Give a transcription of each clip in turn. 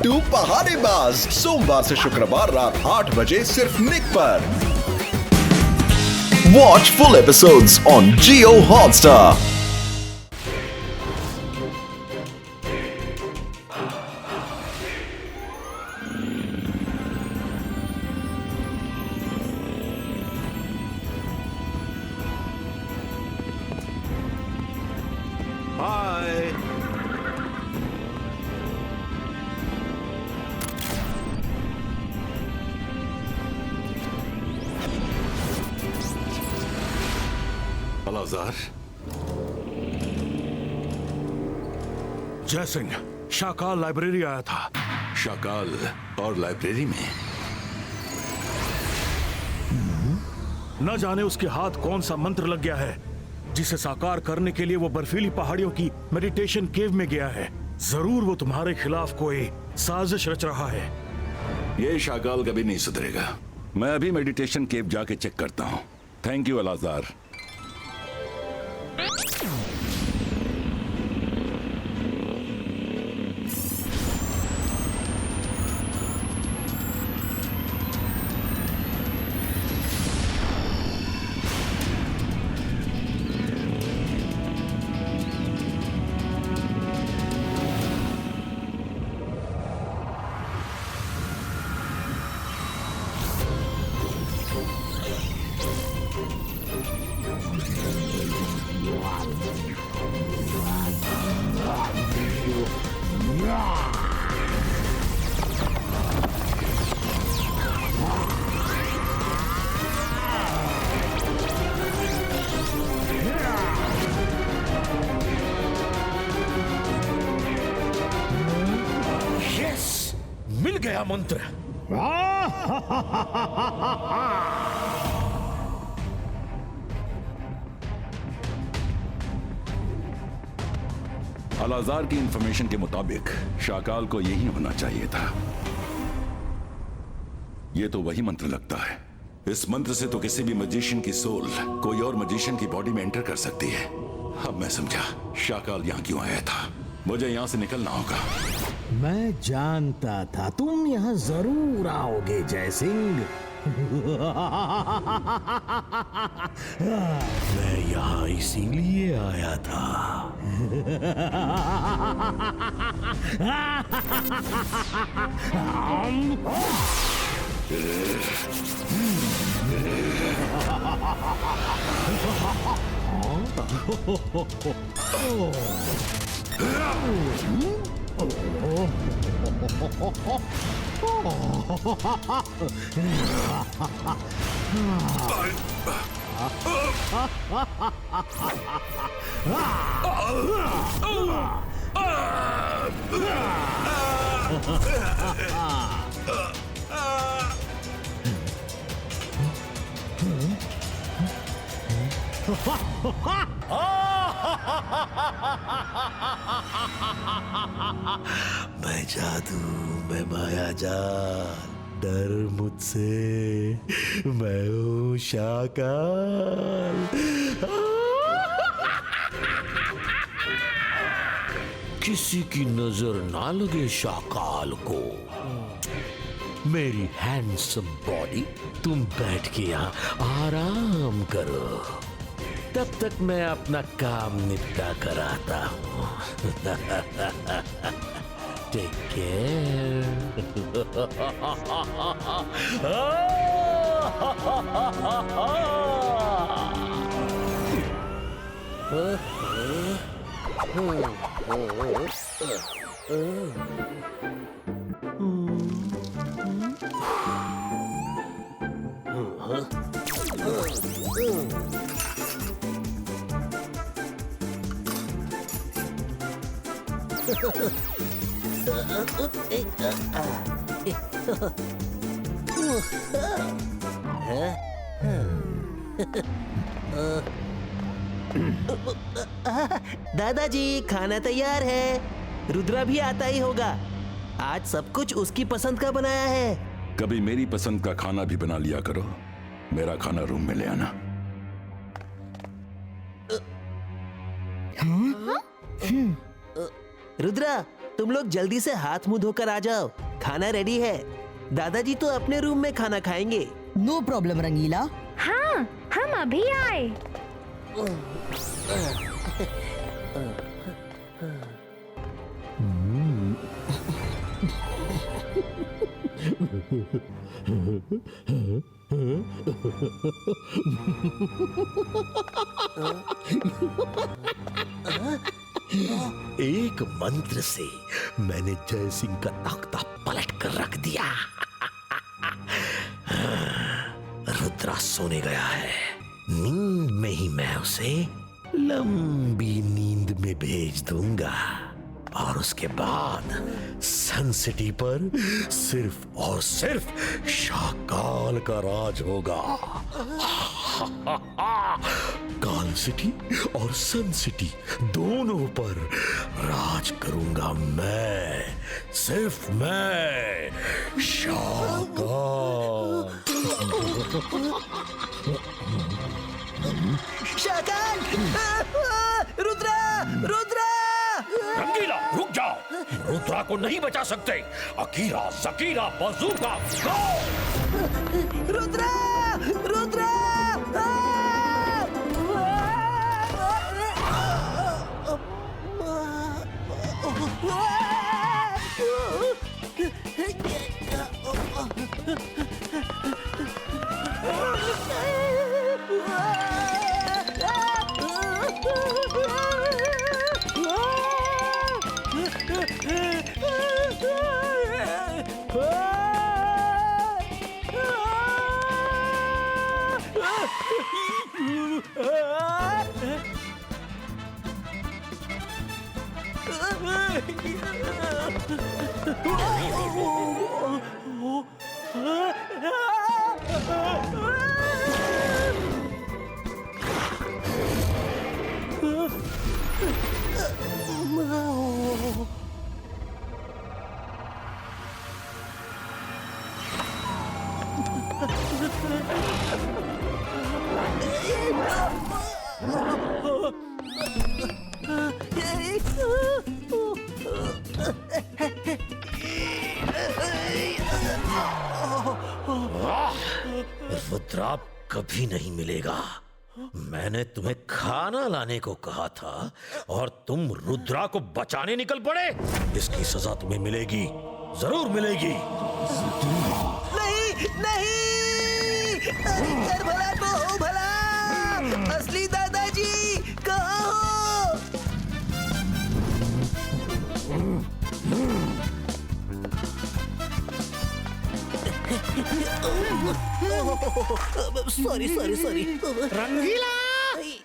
बिट्टू पहाड़ीबाज, सोमवार से शुक्रवार रात 8 बजे सिर्फ निक पर। Watch full episodes on Jio Hotstar. अलाजार, जय सिंह, शाकाल लाइब्रेरी आया था। शाकाल और लाइब्रेरी में? न जाने उसके हाथ कौन सा मंत्र लग गया है जिसे साकार करने के लिए वो बर्फीली पहाड़ियों की मेडिटेशन केव में गया है। जरूर वो तुम्हारे खिलाफ कोई साजिश रच रहा है। ये शाकाल कभी नहीं सुधरेगा। मैं अभी मेडिटेशन केव जाके चेक करता हूँ। Thank you अलाजार। मिल गया मंत्र। अलाजार की इंफॉर्मेशन के मुताबिक शाकाल को यही होना चाहिए था। ये तो वही मंत्र लगता है। इस मंत्र से तो किसी भी मजिशियन की सोल कोई और मजिशियन की बॉडी में एंटर कर सकती है। अब मैं समझा शाकाल यहाँ क्यों आया था। मुझे यहाँ से निकलना होगा। मैं जानता था तुम यहाँ जरूर आओगे जय सिंह। मैं यहाँ इसीलिए आया था। मैं जादू, मैं माया जाल, डर मुझसे, मैं हूँ शाकाल। किसी की नजर ना लगे शाकाल को। मेरी हैंडसम बॉडी, तुम बैठ के यहाँ आराम करो, तब तक मैं अपना काम निपटा कर आता हूँ। Take care. दादाजी, खाना तैयार है। रुद्रा भी आता ही होगा। आज सब कुछ उसकी पसंद का बनाया है। कभी मेरी पसंद का खाना भी बना लिया करो। मेरा खाना रूम में ले आना। रुद्रा, तुम लोग जल्दी से हाथ मुंह धोकर आ जाओ, खाना रेडी है। दादाजी तो अपने रूम में खाना खाएंगे। नो प्रॉब्लम रंगीला। हाँ, हम अभी आए। एक मंत्र से मैंने जय सिंह का तख्ता पलट कर रख दिया। रुद्रा सोने गया है, नींद में ही मैं उसे लंबी नींद में भेज दूंगा और उसके बाद सन सिटी पर सिर्फ और सिर्फ शाकाल का राज होगा। काल सिटी और सन सिटी दोनों पर राज करूंगा मैं, सिर्फ मैं, शाकाल। शाकाल! रुद्रा! रुद्रा! रंगीला रुक जाओ, रुद्रा को नहीं बचा सकते। अकीरा, जकीरा, बजूका, गो! रुद्रा! रुद्रा! रुद्रा कभी नहीं मिलेगा। मैंने तुम्हें खाना लाने को कहा था और तुम रुद्रा को बचाने निकल पड़े। इसकी सजा तुम्हें मिलेगी, जरूर मिलेगी। नहीं नहीं, अरे कर भला तो हो भला। असली दादाजी कहाँ हो? Sorry sorry sorry. Rangeela!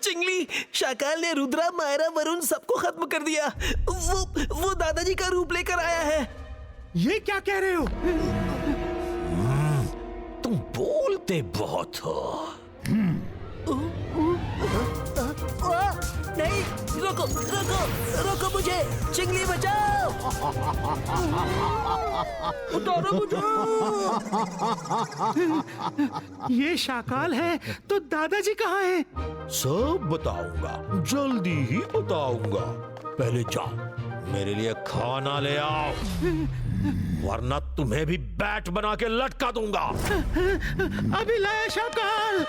Chingli, Shakaal ने रुद्रा, मायरा, वरुण सबको खत्म कर दिया। वो दादाजी का रूप लेकर आया है। ये क्या कह रहे हो? तुम बोलते बहुत हो। नहीं, रोको रोको रोको मुझे। चिंगली बचाओ, उतारो मुझे। ये शाकाल है तो दादाजी कहाँ हैं? सब बताऊंगा, जल्दी ही बताऊंगा। पहले जाओ मेरे लिए खाना ले आओ, वरना तुम्हें भी बैट बना के लटका दूंगा। अभी लाया शाकाल।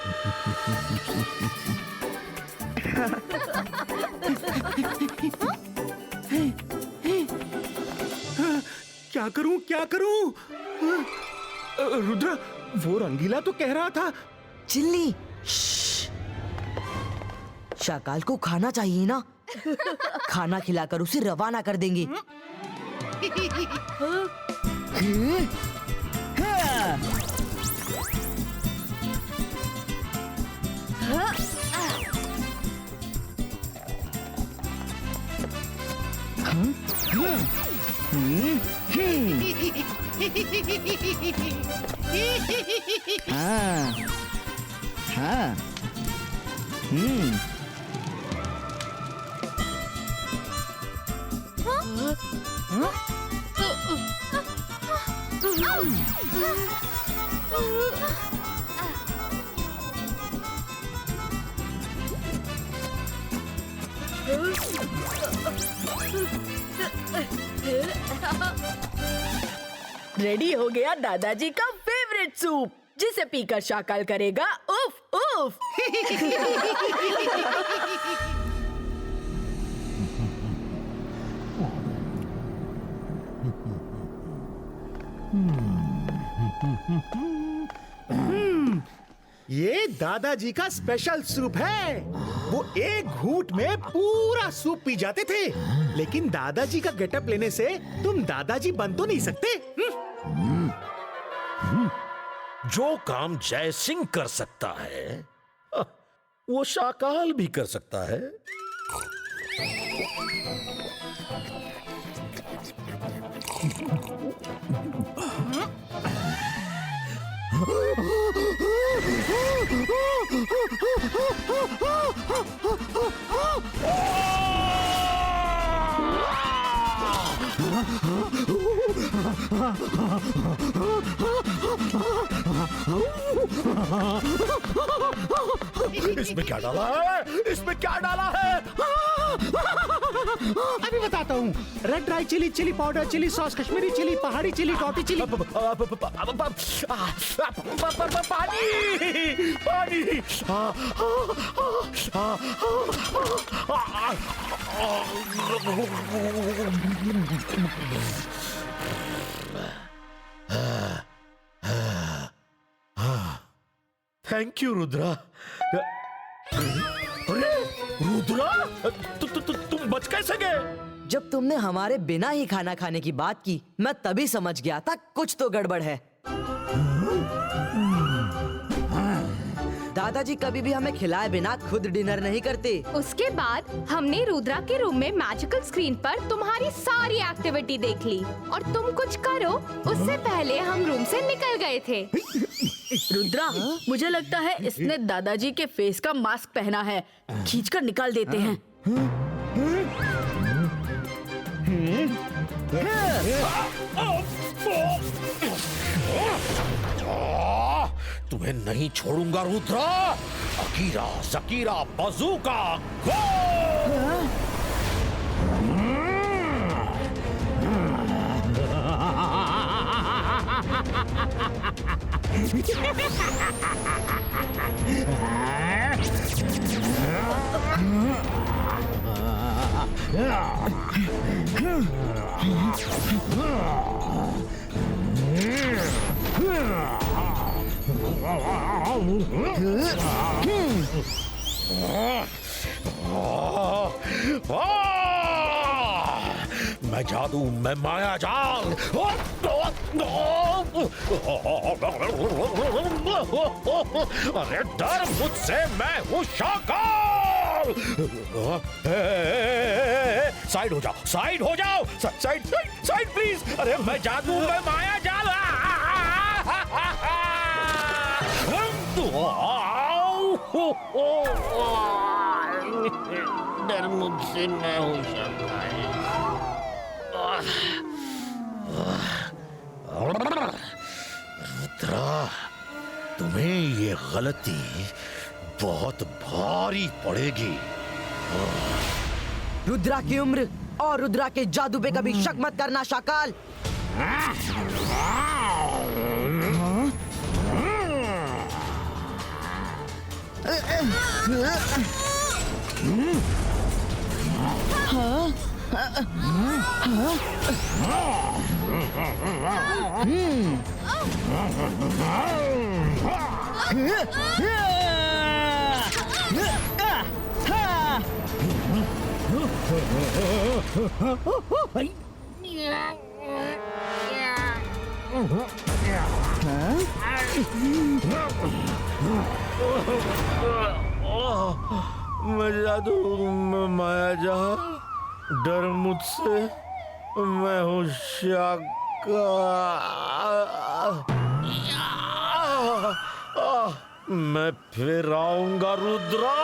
क्या करूं? रुद्र, वो रंगीला तो कह रहा था। चिल्ली, शाकाल को खाना चाहिए ना। खाना खिलाकर उसे रवाना कर देंगे। हाँ, हाँ, रेडी हो गया दादाजी का फेवरेट सूप, जिसे पीकर शाकाल करेगा उफ उफ। ये दादाजी का स्पेशल सूप है। वो एक घूंट में पूरा सूप पी जाते थे, लेकिन दादाजी का गेटअप लेने से तुम दादाजी बन तो नहीं सकते। जो काम जय सिंह कर सकता है वो शाकाल भी कर सकता है। इसमें क्या डाला है? इसमें क्या डाला है? अभी बताता हूँ। Red dry chilli, chilli powder, chilli sauce, Kashmiri chilli, pahadi chilli, टॉटी चिली। पानी पानी। Thank you Rudra. अरे रुद्रा, तुम बच कैसे गए? जब तुमने हमारे बिना ही खाना खाने की बात की, मैं तभी समझ गया था कुछ तो गड़बड़ है। दादाजी कभी भी हमें खिलाए बिना खुद डिनर नहीं करते। उसके बाद हमने रुद्रा के रूम में मैजिकल स्क्रीन पर तुम्हारी सारी एक्टिविटी देख ली और तुम कुछ करो उससे पहले हम रूम से निकल गए थे। रुद्रा, मुझे लगता है इसने दादाजी के फेस का मास्क पहना है। खींचकर निकाल देते हैं। तुम्हें नहीं छोड़ूंगा रुद्रा। अकीरा जकीरा बजूका गो। मैं जादू, मैं माया जाल। अरे डर मुझसे, मैं हूँ शाकाल। साइड हो जाओ, साइड हो जाओ, साइड साइड साइड प्लीज। अरे मैं जादू, मैं माया जाल। डर मुझसे, मैं हूँ शाकाल। रुद्रा, तुम्हें ये गलती बहुत भारी पड़ेगी। रुद्रा की उम्र और रुद्रा के जादू पे कभी शक मत करना शाकाल। मैं जादू, मैं माया जाल। डर मुझसे, मैं हूँ शाकाल। मैं फिर आऊंगा रुद्रा।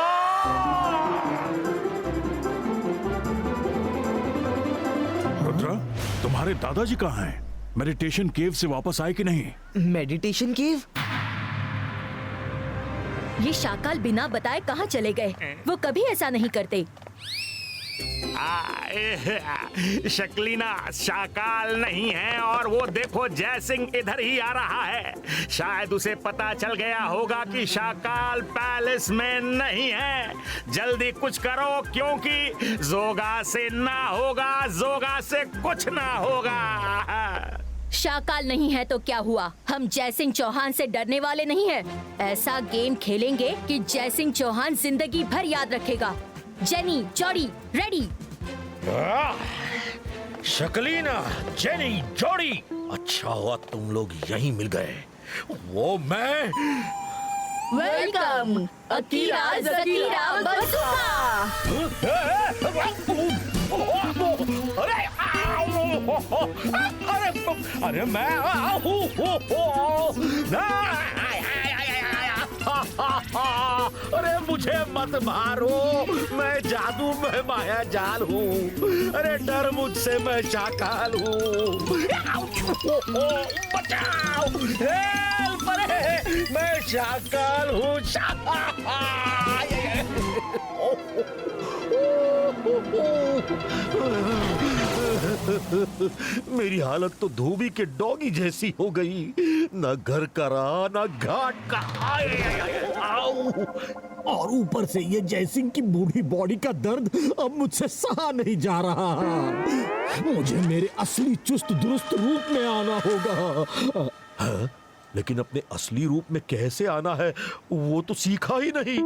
रुद्रा, तुम्हारे दादाजी कहाँ हैं? मेडिटेशन केव से वापस आए कि नहीं? मेडिटेशन केव? ये शाकाल बिना बताए कहाँ चले गए? वो कभी ऐसा नहीं करते। शक्लीना शाकाल नहीं है और वो देखो जयसिंह इधर ही आ रहा है। शायद उसे पता चल गया होगा कि शाकाल पैलेस में नहीं है। जल्दी कुछ करो क्योंकि जोगा से ना होगा, जोगा से कुछ ना होगा। शाकाल नहीं है तो क्या हुआ? हम जयसिंह चौहान से डरने वाले नहीं हैं। ऐसा गेम खेलेंगे कि जयसिंह चौहान जिंदगी भर याद रखेगा। Jenny, Jodie, ready? Shakleena, Jenny, Jodie, अच्छा हुआ तुम लोग यहीं मिल गए। वो मैं वेलकम अकीरा जकीरा बजुका। अरे मैं अरे मुझे मत मारो, मैं जादू में माया जाल हूँ। अरे डर मुझसे, मैं शाकाल हूँ। बचाओ, हेल्प! मैं शाकाल हूँ। मेरी हालत तो धोबी के डॉगी जैसी हो गई। ना घर का रहा, ना घाट का। और ऊपर से ये जयसिंह की बूढ़ी बॉडी का दर्द अब मुझसे सहा नहीं जा रहा। मुझे मेरे असली चुस्त दुरुस्त रूप में आना होगा। हाँ? लेकिन अपने असली रूप में कैसे आना है वो तो सीखा ही नहीं।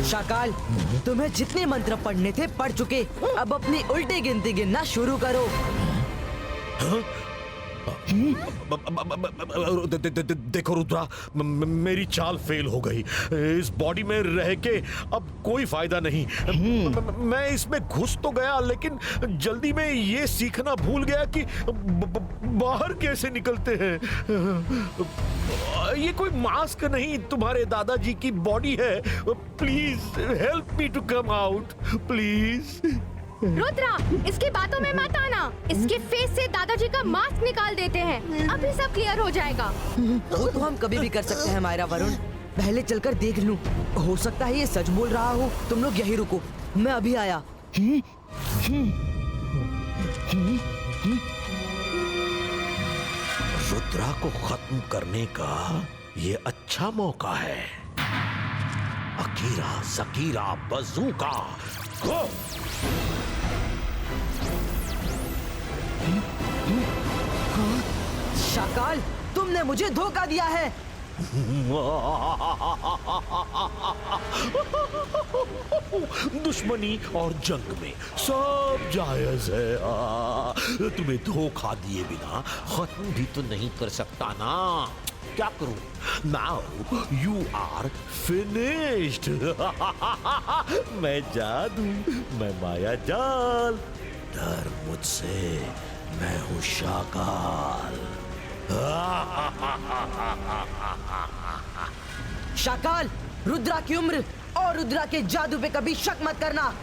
शाकाल, तुम्हें जितने मंत्र पढ़ने थे पढ़ चुके। अब अपनी उल्टी गिनती गिनना शुरू करो। देखो रुद्रा, मेरी चाल फेल हो गई। इस बॉडी में रह के अब कोई फायदा नहीं। मैं इसमें घुस तो गया, लेकिन जल्दी में ये सीखना भूल गया कि बाहर कैसे निकलते हैं। ये कोई मास्क नहीं, तुम्हारे दादाजी की बॉडी है। Please help me to come out, please. Rudra, इसकी बातों में मत आना। इसके फेस से दादाजी का मास्क निकाल देते हैं, अभी सब क्लियर हो जाएगा। वो तो हम कभी भी कर सकते हैं मायरा वरुण। पहले चलकर देख लूं, हो सकता है ये सच बोल रहा हो। तुम लोग यही रुको, मैं अभी आया। रुद्रा को खत्म करने का ये अच्छा मौका है। अकीरा जकीरा बजूका, गो! शाकाल, तुमने मुझे धोखा दिया है। दुश्मनी और जंग में सब जायज है। तुम्हें धोखा दिए बिना खत्म भी तो नहीं कर सकता ना। क्या करूं? Now you are finished. मैं जादू, मैं माया जाल। डर मुझसे, मैं हूं शाकाल। शाकाल, रुद्रा की उम्र और रुद्रा के जादू पे कभी शक मत करना।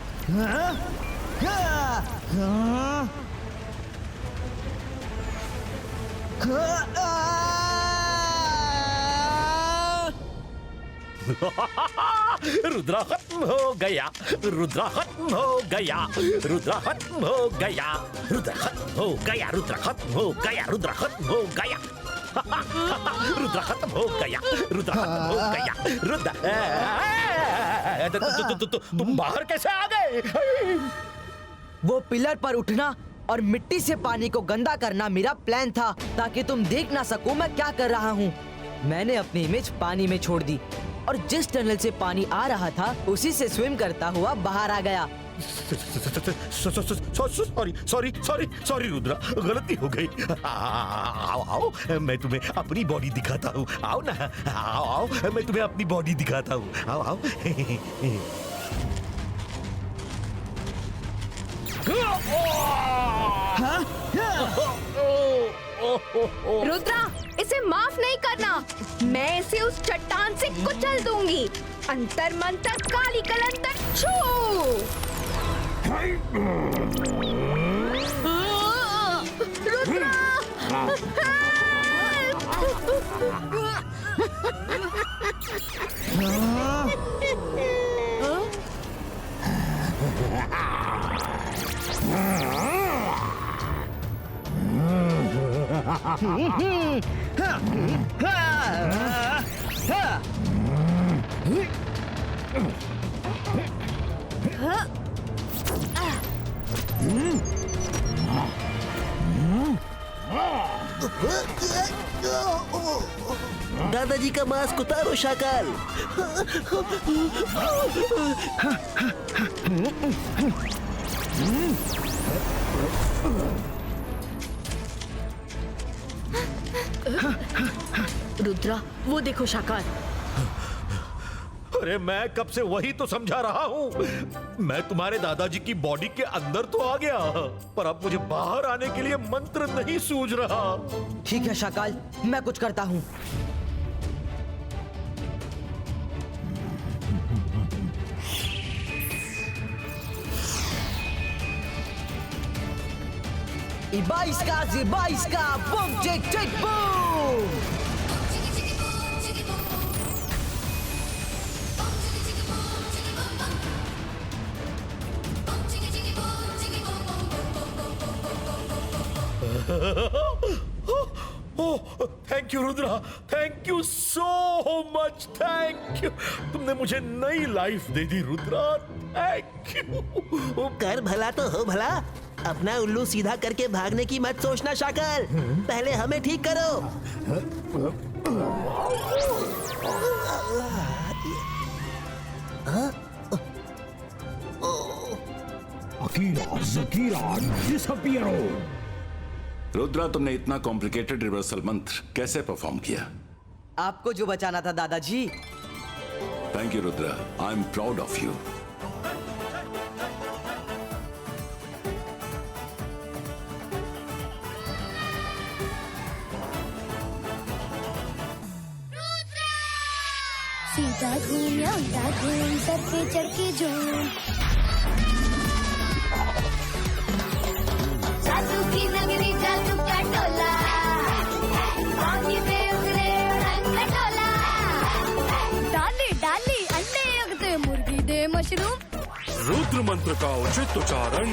रुद्रा खत्म हो गया, रुद्रा खत्म हो गया, रुद्रा खत्म हो गया, रुद्रा खत्म हो गया, रुद्रा खत्म हो गया, रुद्रा खत्म हो गया, रुद्रा खत्म हो गया, रुद्रा खत्म हो गया, रुद्रा। तुम बाहर कैसे आ गए? वो पिलर पर उठना और मिट्टी से पानी को गंदा करना मेरा प्लान था, ताकि तुम देख ना सको मैं क्या कर रहा हूँ। मैंने अपनी इमेज पानी में छोड़ दी और जिस टनल से पानी आ रहा था उसी से स्विम करता हुआ बाहर आ गया। सॉरी रुद्रा, गलती हो गई। आओ, मैं तुम्हें अपनी बॉडी दिखाता हूँ। आओ ना, आओ, मैं तुम्हें अपनी बॉडी दिखाता हूँ। आओ। रुद्रा, इसे माफ नहीं करना। मैं इसे उस चट्टान से कुचल दूंगी। अंतर मंतर काली कलंतर छू। रुद्रा, दादाजी का मास्क उतारो शाकाल। रुद्रा, वो देखो शाकाल। अरे मैं कब से वही तो समझा रहा हूँ। मैं तुम्हारे दादाजी की बॉडी के अंदर तो आ गया, पर अब मुझे बाहर आने के लिए मंत्र नहीं सूझ रहा। ठीक है शाकाल, मैं कुछ करता हूँ। Ibaiska, boom, tick, tick, boom! Thank you Rudra, thank you so much, thank you. तुमने मुझे नई life they the Rudra, thank you. कर भला तो हो भला। अपना उल्लू सीधा करके भागने की मत सोचना शाकाल, पहले हमें ठीक करो। Akira, ज़कीरा, disappear। रुद्रा, तुमने इतना कॉम्प्लिकेटेड रिवर्सल मंत्र कैसे परफॉर्म किया? आपको जो बचाना था दादाजी। Thank you Rudra, I am proud of you. सीधा घूम या उल्टा घूम, सर पे चढ़ के झूम। जादू की नगरी, जादू का टोला, पानी में उगले रंग का टोला। डाली डाली अंडे उगते, मुर्गी दे मशरूम। रुद्र मंत्र का उचित उच्चारण।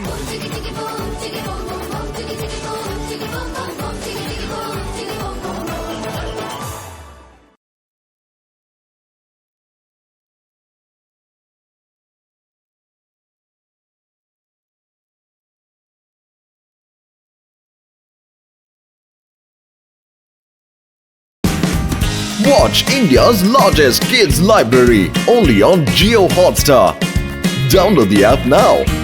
Watch India's largest kids library only on Jio Hotstar. Download the app now.